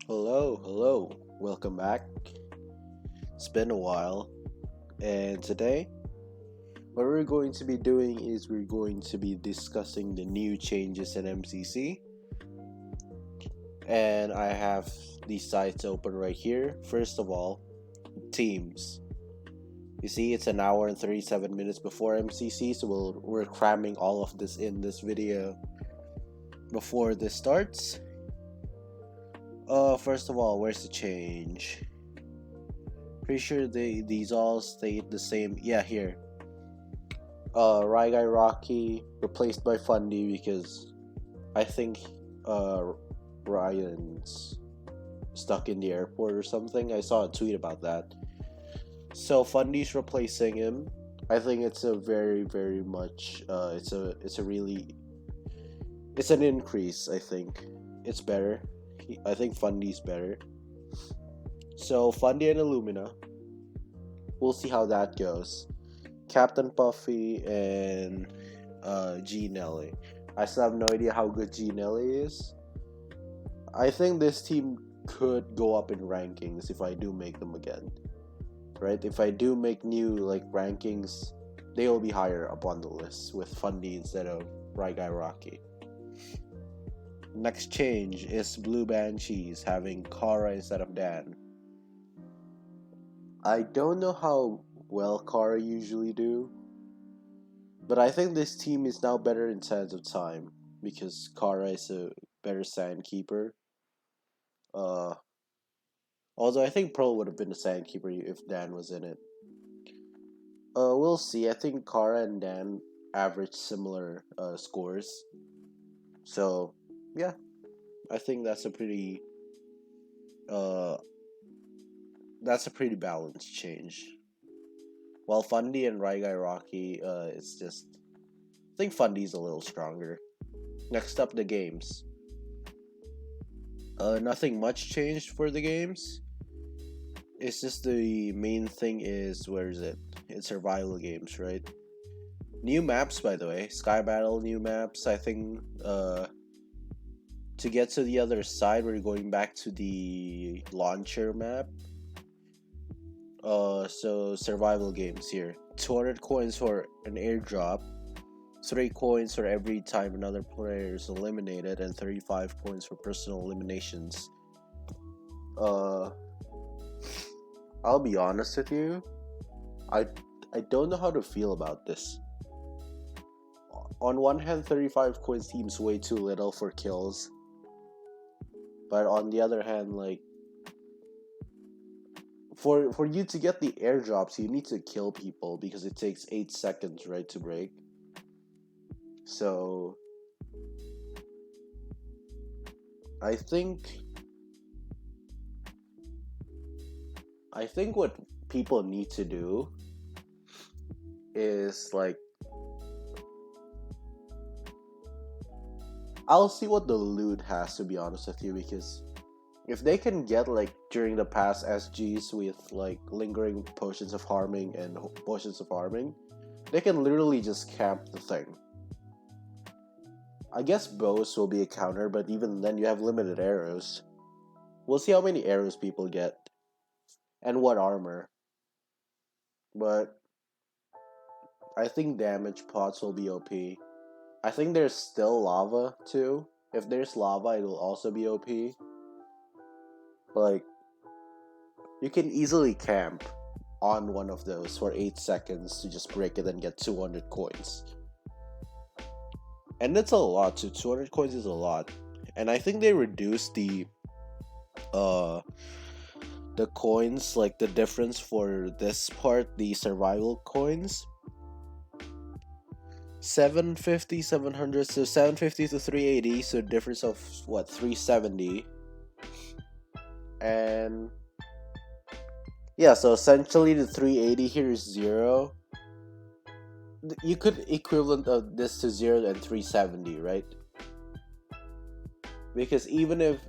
Hello, welcome back. It's been a while, and today, what we're going to be doing is we're going to be discussing the new changes in MCC, and I have these sites open right here. First of all, teams. You see, it's an hour and 37 minutes before MCC, so we're cramming all of this in this video before this starts. First of all, where's the change? Pretty sure these all stayed the same. Yeah, here. Raigai Rocky replaced by Fundy because I think Ryan's stuck in the airport or something. I saw a tweet about that. So Fundy's replacing him. I think it's a very much it's an increase. I think it's better. I think Fundy's better. So Fundy and Illumina. We'll see how that goes. Captain Puffy and G Nelly. I still have no idea how good G Nelly is. I think this team could go up in rankings if I do make them again. Right? If I do make new rankings, they will be higher up on the list with Fundy instead of Raigai Rocky. Next change is Blue Banshees having Kara instead of Dan. I don't know how well Kara usually do, but I think this team is now better in Sands of Time because Kara is a better sand keeper. Although I think Pearl would have been a sand keeper if Dan was in it. We'll see. I think Kara and Dan average similar scores, so yeah, I think that's a pretty balanced change. While Fundy and Raigai Rocky, it's just I think Fundy's a little stronger. Next up, the games. Nothing much changed for the games. It's just the main thing is where is it? It's survival games, right? New maps, by the way. Sky Battle new maps. I think to get to the other side, we're going back to the launcher map. So survival games here. 200 coins for an airdrop. 3 coins for every time another player is eliminated, and 35 coins for personal eliminations. I'll be honest with you. I don't know how to feel about this. On one hand, 35 coins seems way too little for kills. But on the other hand, for you to get the airdrops, you need to kill people because it takes 8 seconds, right, to break. So I think what people need to do is I'll see what the loot has, to be honest with you, because if they can get during the past SGs with lingering potions of harming and potions of harming, they can literally just camp the thing. I guess bows will be a counter, but even then you have limited arrows. We'll see how many arrows people get and what armor. But I think damage pots will be OP. I think there's still lava too. If there's lava, it will also be OP. You can easily camp on one of those for 8 seconds to just break it and get 200 coins. And that's a lot too. 200 coins is a lot. And I think they reduced the coins, the difference for this part, the survival coins. 750, 700, so 750 to 380, so difference of 370. And yeah, so essentially the 380 here is 0. You could equivalent of this to 0 and 370, right? Because even if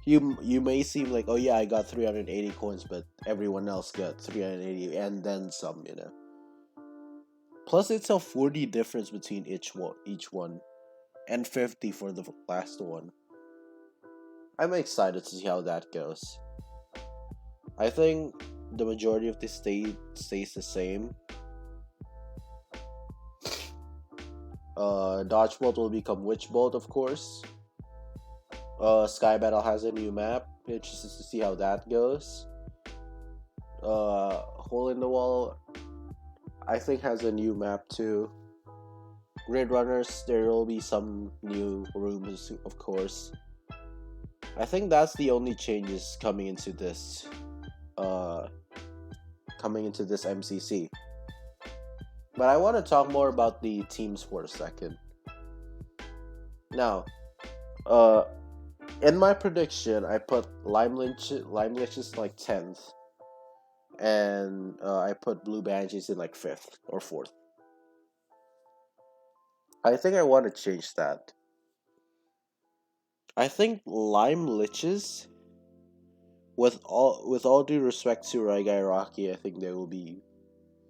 you may seem like, oh yeah, I got 380 coins, but everyone else got 380 and then some, Plus it's a 40 difference between each one, and 50 for the last one. I'm excited to see how that goes. I think the majority of the state stays the same. Dodgeball will become Witchbolt, of course. Sky Battle has a new map. Interested to see how that goes. Hole in the Wall, I think, has a new map too. Grid Runners, there will be some new rooms, of course. I think that's the only changes coming into this MCC. But I want to talk more about the teams for a second. Now, in my prediction, I put Lime Liches like 10th, and I put Blue Banshees in like 5th or 4th. I think I want to change that. I think Lime Liches, with all due respect to Raigai Rocky, I think they will be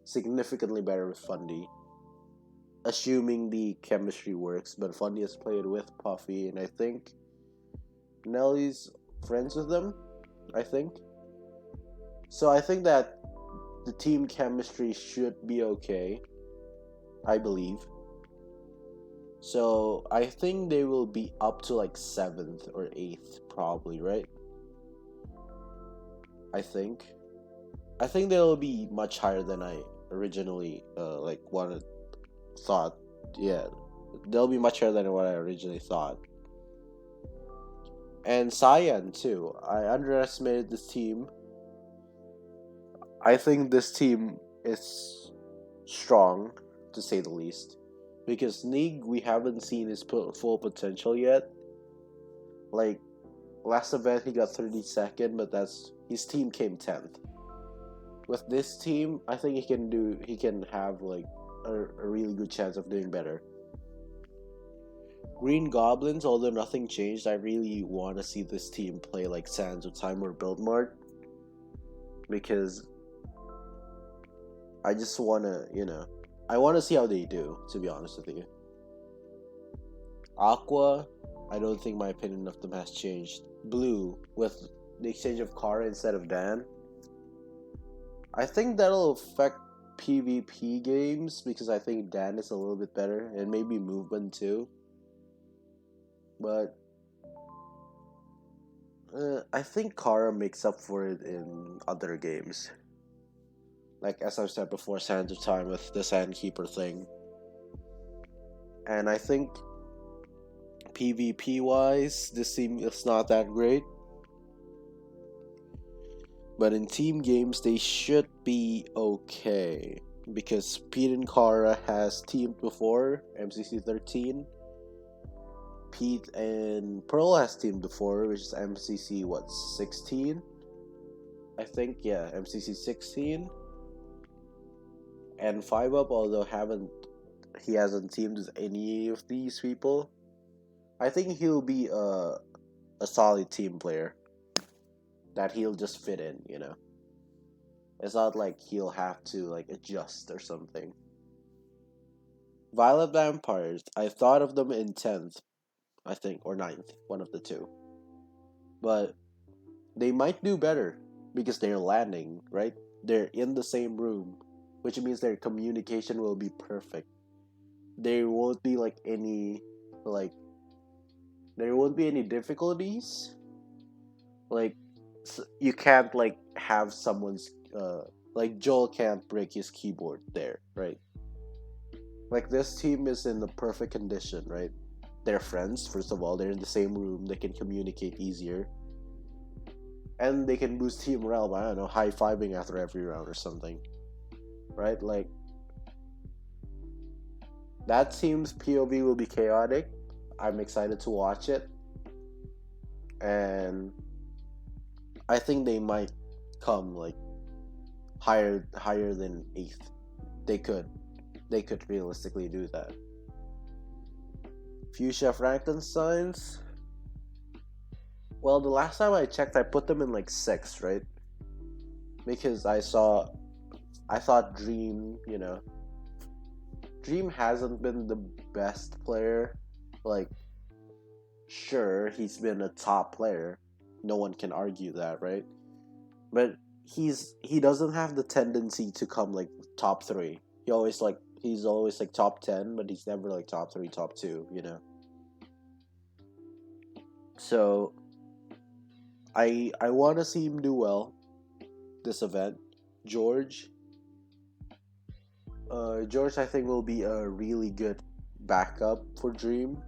significantly better with Fundy. Assuming the chemistry works, but Fundy has played with Puffy, and I think Nelly's friends with them, I think. So I think that the team chemistry should be okay, I believe. So I think they will be up to like 7th or 8th, probably, right? I think they'll be much higher than I originally thought. Yeah, they'll be much higher than what I originally thought. And Cyan too. I underestimated this team. I think this team is strong, to say the least, because Nig, we haven't seen his full potential yet. Like last event he got 32nd, but his team came 10th. With this team, I think he can have like a really good chance of doing better. Green Goblins, although nothing changed, I really want to see this team play like Sands of Time or Build Mart, because I just want to, I want to see how they do, to be honest with you. Aqua, I don't think my opinion of them has changed. Blue, with the exchange of Kara instead of Dan, I think that'll affect PvP games, because I think Dan is a little bit better, and maybe movement too. But I think Kara makes up for it in other games. Like as I've said before, Sands of Time with the Sandkeeper thing. And I think PvP wise, this team is not that great. But in team games, they should be okay. Because Pete and Kara has teamed before, MCC 13. Pete and Pearl has teamed before, which is MCC 16? I think, yeah, MCC 16. And 5UP, although he hasn't teamed with any of these people, I think he'll be a solid team player that he'll just fit in, It's not like he'll have to like adjust or something. Violet Vampires, I thought of them in 10th, I think, or 9th, one of the two. But they might do better because they're landing, right? They're in the same room, which means their communication will be perfect. There won't be any difficulties. Like you can't like have someone's like Joel can't break his keyboard there, right? Like this team is in the perfect condition, right? They're friends, first of all, they're in the same room, they can communicate easier. And they can boost team morale by, I don't know, high-fiving after every round or something. Right? Like that team's POV will be chaotic. I'm excited to watch it. And I think they might come like higher than 8th. They could realistically do that. Fuchsia Frankensteins. Well, the last time I checked, I put them in like 6th, right? Because I thought Dream, Dream hasn't been the best player. Like, Sure, he's been a top player. No one can argue that, right? But he doesn't have the tendency to come like top 3. He's always like top 10, but he's never like top 3, top 2, you know. So I want to see him do well this event. George George I think will be a really good backup for Dream.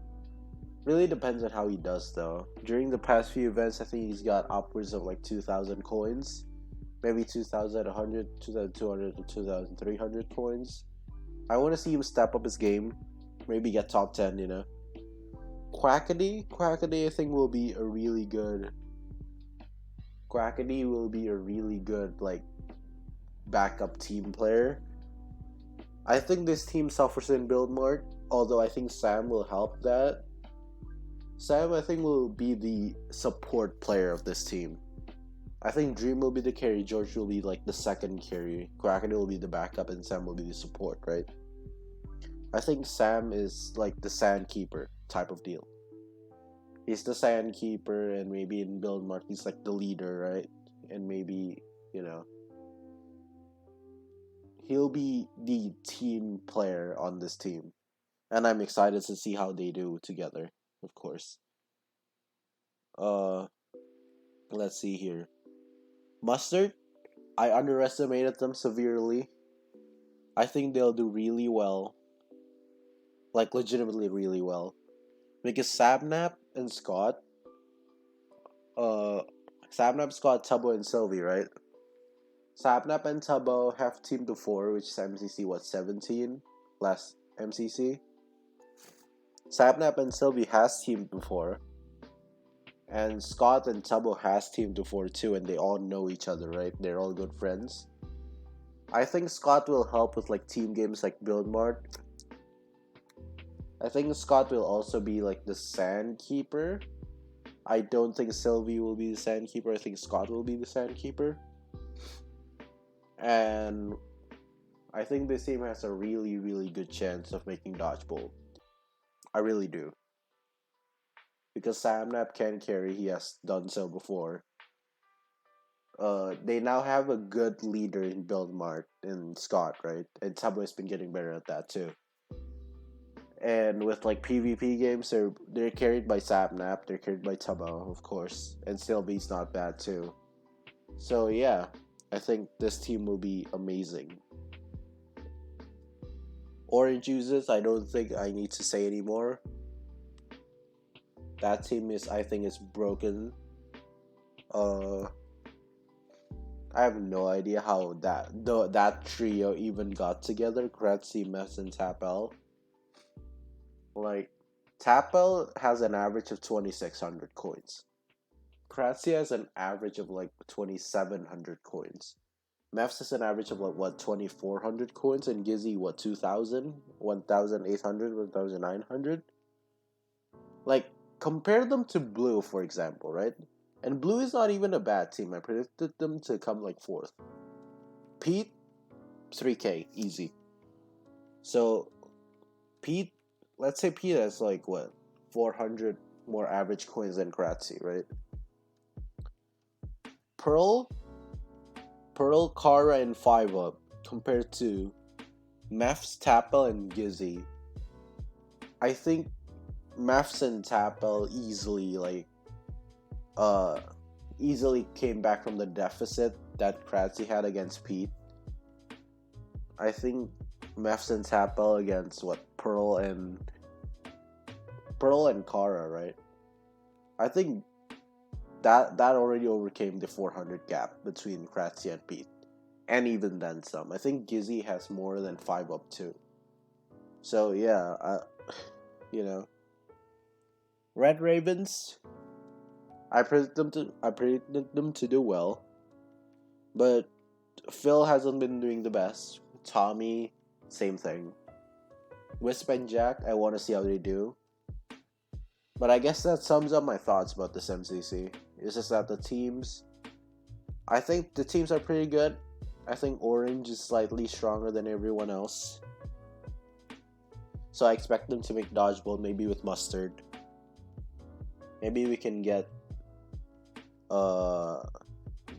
Really depends on how he does though. During the past few events, I think he's got upwards of like 2,000 coins, maybe 2,100, 2,200, 2,300 coins. I want to see him step up his game, maybe get top 10, you know. Quackity I think will be a really good. Quackity will be a really good like backup team player. I think this team suffers in build mart, although I think Sam will help that. Sam, I think, will be the support player of this team. I think Dream will be the carry, George will be like the second carry, Quackity will be the backup, and Sam will be the support, right? I think Sam is like the Sandkeeper type of deal. He's the Sandkeeper, and maybe in build mart he's like the leader, right? And maybe, you know, he'll be the team player on this team. And I'm excited to see how they do together, of course. Let's see here. Mustard, I underestimated them severely. I think they'll do really well. Like legitimately really well. Because Sabnap and Scott, Sabnap, Scott, Tubbo, and Sylvie, right? Sapnap and Tubbo have team to 4, which is MCC 17 last MCC. Sapnap and Sylvie has team to 4, and Scott and Tubbo has team to 4 too, and they all know each other, right? They're all good friends. I think Scott will help with like team games like Build Mart. I think Scott will also be like the Sandkeeper. I don't think Sylvie will be the Sandkeeper. I think Scott will be the Sandkeeper. And I think this team has a really, really good chance of making Dodgeball. I really do. Because Samnap can carry, he has done so before. They now have a good leader in Build Mart in Scott, right? And Tubbo has been getting better at that too. And with like PvP games, they're carried by Sapnap, they're carried by Tubbo, of course, and Sylvie's not bad too. So yeah, I think this team will be amazing. Orange Juices, I don't think I need to say anymore. That team I think is broken. I have no idea how that trio even got together. Kratzy, Mess, and Tapel. Like, Tapel has an average of 2,600 coins. Kratzy has an average of like 2,700 coins. Mefs has an average of like what 2,400 coins, and Gizzy what 2,000, 1,800, 1,900. Like, compare them to Blue, for example, right? And Blue is not even a bad team. I predicted them to come like 4th. Pete, 3K, easy. So, Pete, let's say Pete has like what 400 more average coins than Kratzy, right? Pearl, Kara, and 5-Up compared to Mefs, Tapel, and Gizzy. I think Mefs and Tapel easily came back from the deficit that Kratzy had against Pete. I think Mefs and Tapel against what Pearl and Kara, right? I think that already overcame the 400 gap between Kratzy and Pete, and even then some. I think Gizzy has more than 5-Up too. So yeah, you know, Red Ravens. I predicted them to do well, but Phil hasn't been doing the best. Tommy, same thing. Wisp and Jack, I want to see how they do. But I guess that sums up my thoughts about this MCC. It's just that I think the teams are pretty good. I think Orange is slightly stronger than everyone else. So I expect them to make Dodgeball, maybe with Mustard. Maybe we can get uh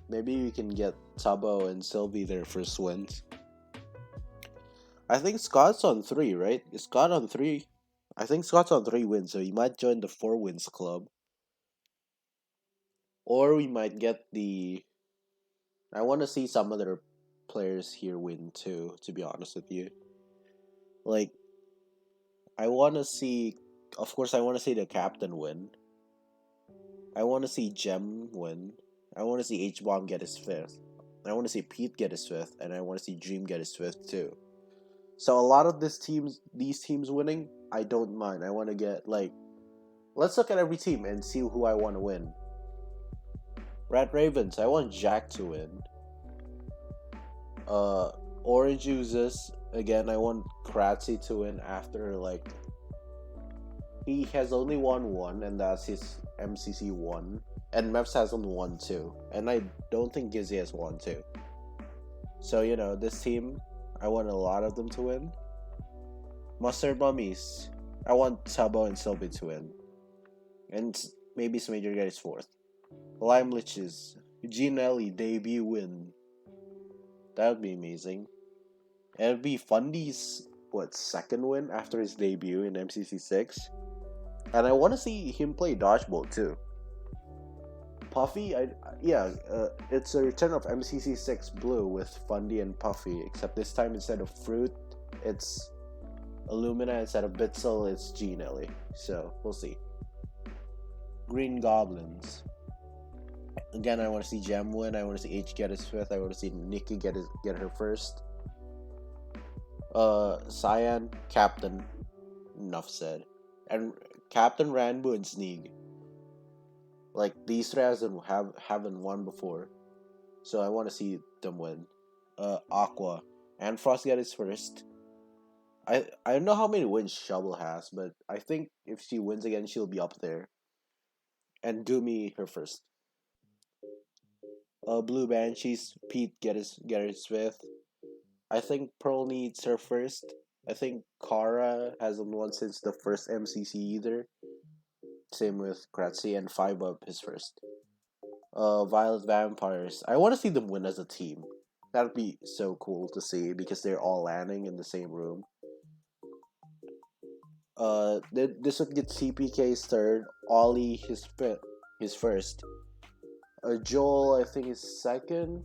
Tabo and Sylvie their first wins. I think Scott's on 3, right? Is Scott on 3? I think Scott's on 3 wins, so he might join the 4 wins club. Or we might get the. I want to see some other players here win too, to be honest with you. Like, I want to see. Of course, I want to see the captain win. I want to see Gem win. I want to see H-Bomb get his 5th. I want to see Pete get his 5th. And I want to see Dream get his 5th too. So a lot of these teams winning, I don't mind. I want to get, like, let's look at every team and see who I want to win. Red Ravens, I want Jack to win. Orange Oozes, again, I want Kratzy to win after, like, he has only won 1, and that's his MCC 1. And Meps hasn't won 2. And I don't think Gizzy has won 2. So, you know, this team, I want a lot of them to win. Mustard Mummies, I want Tabo and Sylvie to win. And maybe Smager get his 4th. Lime Liches, Ginelli debut win. That would be amazing. And it'd be Fundy's, 2nd win after his debut in MCC 6. And I want to see him play Dodgeball too. Puffy, it's a return of MCC 6 Blue with Fundy and Puffy, except this time instead of Fruit, it's Illumina, instead of Bitzel, it's Ginelli. So, we'll see. Green Goblins. Again, I want to see Gem win, I want to see H get his 5th, I want to see Nikki get her 1st. Cyan, Captain, enough said. And Captain, Ranbu, and Sneeg. Like, these 3 haven't won before. So I want to see them win. Aqua. And Frost get his 1st. I don't know how many wins Shovel has, but I think if she wins again, she'll be up there. And Gumi her 1st. Blue Banshees, Pete get his 5th. I think Pearl needs her 1st. I think Kara hasn't won since the first MCC either. Same with Kratzy, and 5 up his 1st. Violet Vampires. I want to see them win as a team. That'd be so cool to see because they're all landing in the same room. This would get CPK's 3rd, Ollie his 1st. Joel, I think, is 2nd,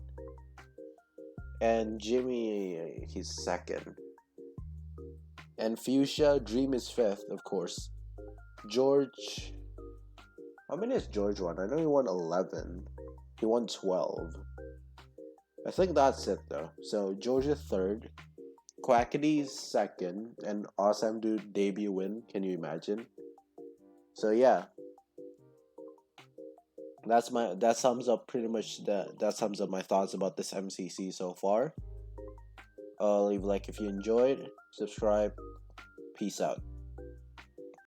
and Jimmy his 2nd. And Fuchsia, Dream is 5th, of course. George, how many has George won? I know he won 11. He won 12. I think that's it though. So George is 3rd, Quackity's 2nd, and Awesome Dude debut win. Can you imagine? So yeah, that sums up pretty much that sums up my thoughts about this MCC so far. Leave a like if you enjoyed. Subscribe. Peace out.